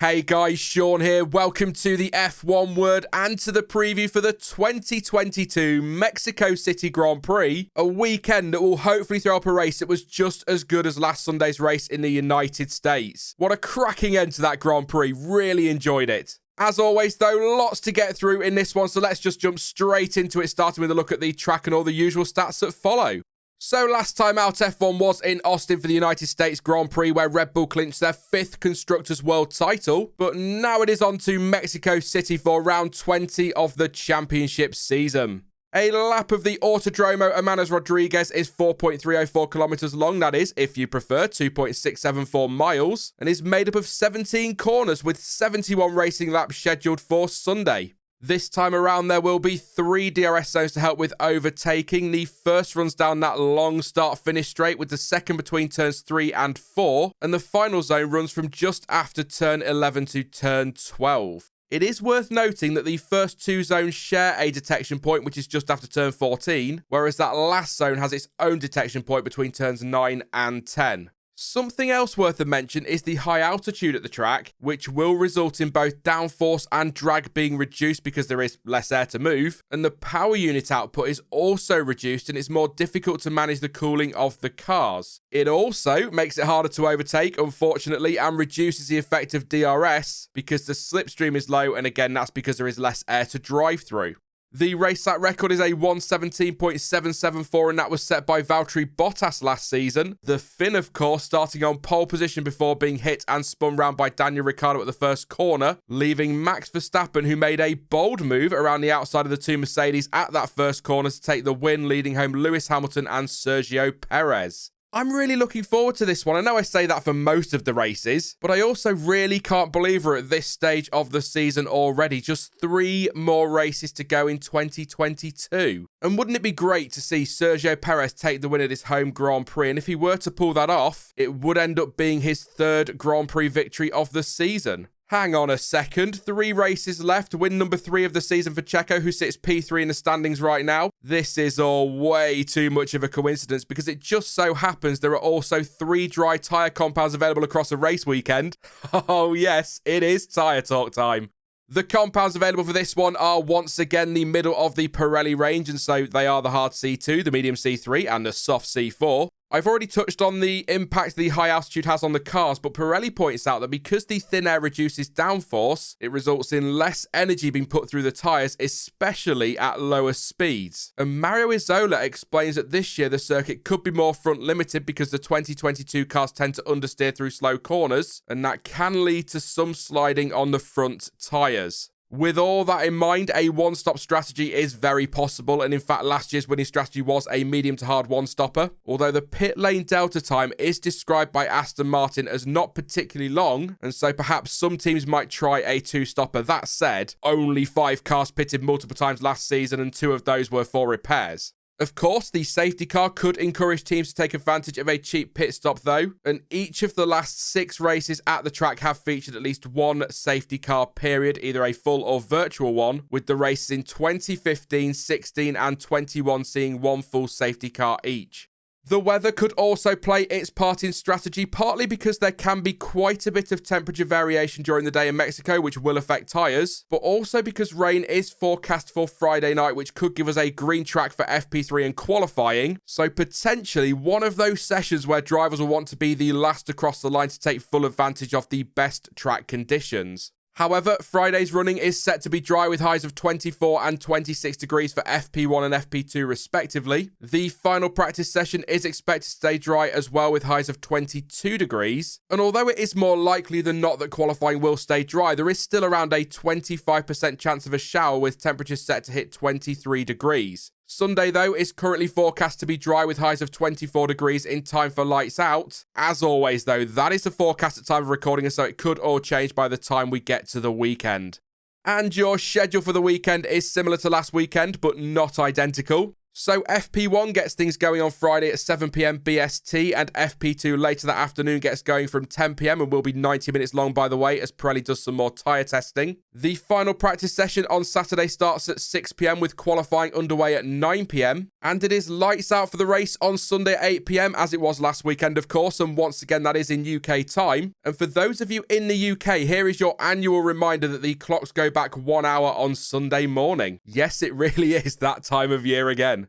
Hey guys, Sean here. Welcome to the F1 Word and to the preview for the 2022 Mexico City Grand Prix, a weekend that will hopefully throw up a race that was just as good as last Sunday's race in the United States. What a cracking end to that Grand Prix. Really enjoyed it. As always, though, lots to get through in this one, so let's just jump straight into it, starting with a look at the track and all the usual stats that follow. So last time out, F1 was in Austin for the United States Grand Prix, where Red Bull clinched their 5th Constructors' World title. But now it is on to Mexico City for round 20 of the championship season. A lap of the Autodromo Hermanos Rodriguez is 4.304 kilometers long, that is, if you prefer, 2.674 miles, and is made up of 17 corners with 71 racing laps scheduled for Sunday. This time around, there will be 3 DRS zones to help with overtaking. The first runs down that long start-finish straight, with the second between turns 3 and 4, and the final zone runs from just after turn 11 to turn 12. It is worth noting that the first 2 zones share a detection point, which is just after turn 14, whereas that last zone has its own detection point between turns 9 and 10. Something else worth a mention is the high altitude at the track, which will result in both downforce and drag being reduced because there is less air to move, and the power unit output is also reduced and it's more difficult to manage the cooling of the cars. It also makes it harder to overtake, unfortunately, and reduces the effect of DRS because the slipstream is low, and again, that's because there is less air to drive through. The race lap record is a 1:17.774, and that was set by Valtteri Bottas last season. The Finn, of course, starting on pole position before being hit and spun round by Daniel Ricciardo at the first corner, leaving Max Verstappen, who made a bold move around the outside of the 2 Mercedes at that first corner to take the win, leading home Lewis Hamilton and Sergio Perez. I'm really looking forward to this one. I know I say that for most of the races, but I also really can't believe we're at this stage of the season already. Just 3 more races to go in 2022. And wouldn't it be great to see Sergio Perez take the win at his home Grand Prix? And if he were to pull that off, it would end up being his 3rd Grand Prix victory of the season. Hang on a second, 3 races left, win number 3 of the season for Checo, who sits P3 in the standings right now. This is all way too much of a coincidence because it just so happens there are also 3 dry tyre compounds available across a race weekend. Oh yes, it is tyre talk time. The compounds available for this one are once again the middle of the Pirelli range, and so they are the hard C2, the medium C3, and the soft C4. I've already touched on the impact the high altitude has on the cars, but Pirelli points out that because the thin air reduces downforce, it results in less energy being put through the tyres, especially at lower speeds. And Mario Isola explains that this year the circuit could be more front limited because the 2022 cars tend to understeer through slow corners, and that can lead to some sliding on the front tyres. With all that in mind, a one-stop strategy is very possible, and in fact last year's winning strategy was a medium to hard one-stopper, although the pit lane delta time is described by Aston Martin as not particularly long, and so perhaps some teams might try a 2-stopper. That said, only 5 cars pitted multiple times last season, and 2 of those were for repairs. Of course, the safety car could encourage teams to take advantage of a cheap pit stop though, and each of the last 6 races at the track have featured at least 1 safety car period, either a full or virtual one, with the races in 2015, 16 and 21 seeing 1 full safety car each. The weather could also play its part in strategy, partly because there can be quite a bit of temperature variation during the day in Mexico, which will affect tyres, but also because rain is forecast for Friday night, which could give us a green track for FP3 and qualifying, so potentially one of those sessions where drivers will want to be the last across the line to take full advantage of the best track conditions. However, Friday's running is set to be dry with highs of 24 and 26 degrees for FP1 and FP2 respectively. The final practice session is expected to stay dry as well with highs of 22 degrees. And although it is more likely than not that qualifying will stay dry, there is still around a 25% chance of a shower with temperatures set to hit 23 degrees. Sunday, though, is currently forecast to be dry with highs of 24 degrees in time for lights out. As always, though, that is the forecast at time of recording, and so it could all change by the time we get to the weekend. And your schedule for the weekend is similar to last weekend, but not identical. So FP1 gets things going on Friday at 7 p.m. BST, and FP2 later that afternoon gets going from 10 p.m. and will be 90 minutes long, by the way, as Pirelli does some more tyre testing. The final practice session on Saturday starts at 6 p.m. with qualifying underway at 9 p.m. And it is lights out for the race on Sunday at 8 p.m, as it was last weekend, of course, and once again, that is in UK time. And for those of you in the UK, here is your annual reminder that the clocks go back 1 hour on Sunday morning. Yes, it really is that time of year again.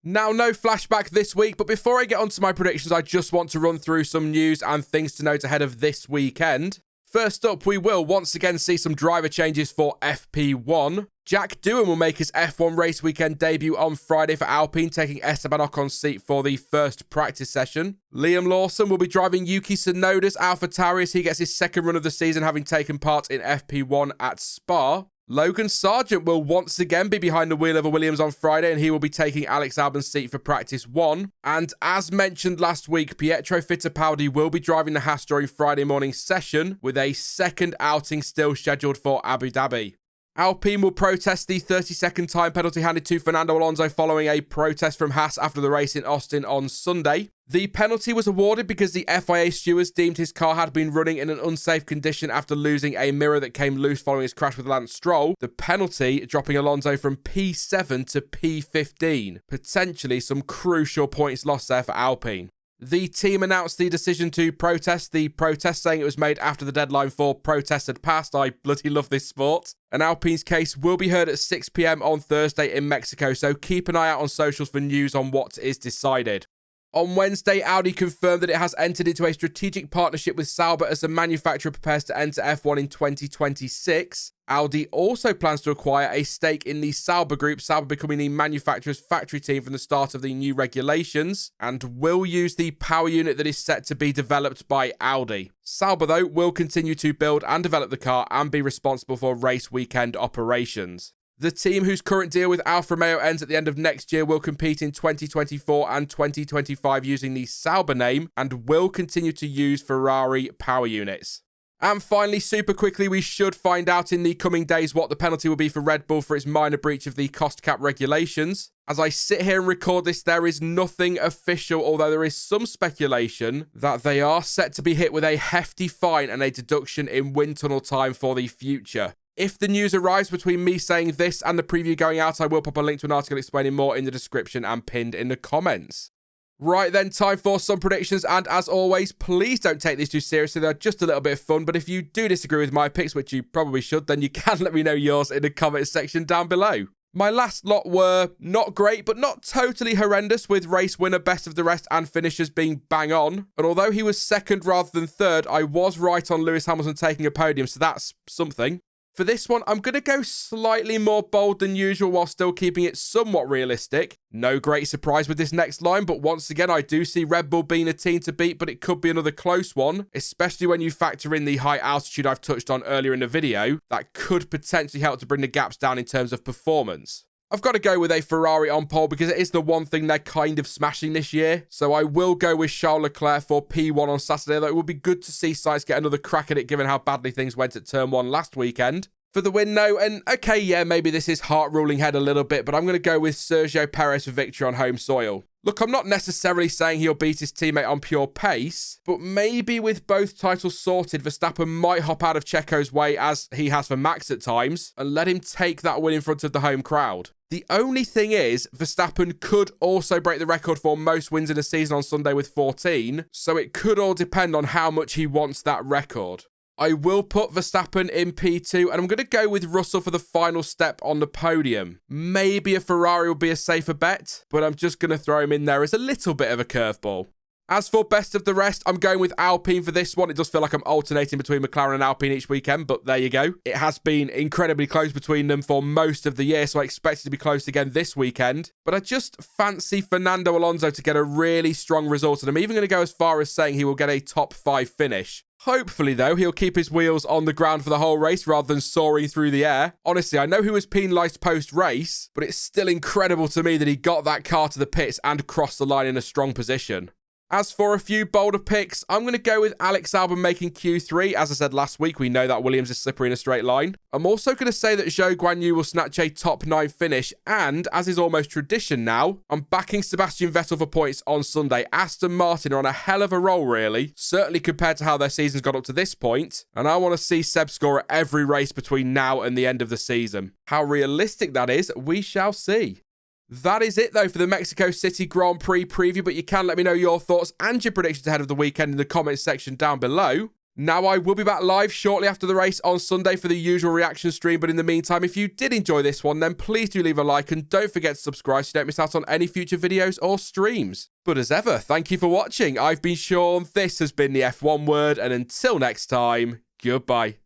Now, no flashback this week, but before I get onto my predictions, I just want to run through some news and things to note ahead of this weekend. First up, we will once again see some driver changes for FP1. Jack Doohan will make his F1 race weekend debut on Friday for Alpine, taking Esteban Ocon's seat for the first practice session. Liam Lawson will be driving Yuki Tsunoda's AlphaTauri as he gets his second run of the season, having taken part in FP1 at Spa. Logan Sargent will once again be behind the wheel of a Williams on Friday, and he will be taking Alex Albon's seat for practice 1. And as mentioned last week, Pietro Fittipaldi will be driving the Haas during Friday morning's session, with a second outing still scheduled for Abu Dhabi. Alpine will protest the 30-second time penalty handed to Fernando Alonso following a protest from Haas after the race in Austin on Sunday. The penalty was awarded because the FIA stewards deemed his car had been running in an unsafe condition after losing a mirror that came loose following his crash with Lance Stroll, the penalty dropping Alonso from P7 to P15. Potentially some crucial points lost there for Alpine. The team announced the decision to protest the protest, saying it was made after the deadline for protest had passed. I bloody love this sport. And Alpine's case will be heard at 6 p.m. on Thursday in Mexico, so keep an eye out on socials for news on what is decided. On Wednesday, Audi confirmed that it has entered into a strategic partnership with Sauber as the manufacturer prepares to enter F1 in 2026. Audi also plans to acquire a stake in the Sauber group, Sauber becoming the manufacturer's factory team from the start of the new regulations, and will use the power unit that is set to be developed by Audi. Sauber, though, will continue to build and develop the car and be responsible for race weekend operations. The team, whose current deal with Alfa Romeo ends at the end of next year, will compete in 2024 and 2025 using the Sauber name and will continue to use Ferrari power units. And finally, super quickly, we should find out in the coming days what the penalty will be for Red Bull for its minor breach of the cost cap regulations. As I sit here and record this, there is nothing official, although there is some speculation that they are set to be hit with a hefty fine and a deduction in wind tunnel time for the future. If the news arrives between me saying this and the preview going out, I will pop a link to an article explaining more in the description and pinned in the comments. Right then, time for some predictions, and as always, please don't take these too seriously. They're just a little bit of fun, but if you do disagree with my picks, which you probably should, then you can let me know yours in the comment section down below. My last lot were not great, but not totally horrendous, with race winner, best of the rest, and finishers being bang on. And although he was second rather than third, I was right on Lewis Hamilton taking a podium, so that's something. For this one, I'm going to go slightly more bold than usual while still keeping it somewhat realistic. No great surprise with this next line, but once again, I do see Red Bull being a team to beat, but it could be another close one, especially when you factor in the high altitude I've touched on earlier in the video. That could potentially help to bring the gaps down in terms of performance. I've got to go with a Ferrari on pole because it is the one thing they're kind of smashing this year. So I will go with Charles Leclerc for P1 on Saturday, though it would be good to see Sainz get another crack at it given how badly things went at Turn 1 last weekend. For the win, no, and okay, yeah, maybe this is heart-ruling head a little bit, but I'm going to go with Sergio Perez for victory on home soil. Look, I'm not necessarily saying he'll beat his teammate on pure pace, but maybe with both titles sorted, Verstappen might hop out of Checo's way, as he has for Max at times, and let him take that win in front of the home crowd. The only thing is, Verstappen could also break the record for most wins in a season on Sunday with 14, so it could all depend on how much he wants that record. I will put Verstappen in P2, and I'm going to go with Russell for the final step on the podium. Maybe a Ferrari will be a safer bet, but I'm just going to throw him in there as a little bit of a curveball. As for best of the rest, I'm going with Alpine for this one. It does feel like I'm alternating between McLaren and Alpine each weekend, but there you go. It has been incredibly close between them for most of the year, so I expect it to be close again this weekend. But I just fancy Fernando Alonso to get a really strong result, and I'm even going to go as far as saying he will get a top 5 finish. Hopefully, though, he'll keep his wheels on the ground for the whole race rather than soaring through the air. Honestly, I know he was penalised post-race, but it's still incredible to me that he got that car to the pits and crossed the line in a strong position. As for a few bolder picks, I'm going to go with Alex Albon making Q3. As I said last week, we know that Williams is slippery in a straight line. I'm also going to say that Zhou Guanyu will snatch a top 9 finish. And, as is almost tradition now, I'm backing Sebastian Vettel for points on Sunday. Aston Martin are on a hell of a roll, really. Certainly compared to how their season's got up to this point. And I want to see Seb score at every race between now and the end of the season. How realistic that is, we shall see. That is it, though, for the Mexico City Grand Prix preview, but you can let me know your thoughts and your predictions ahead of the weekend in the comments section down below. Now, I will be back live shortly after the race on Sunday for the usual reaction stream, but in the meantime, if you did enjoy this one, then please do leave a like and don't forget to subscribe so you don't miss out on any future videos or streams. But as ever, thank you for watching. I've been Sean, this has been the F1 Word, and until next time, goodbye.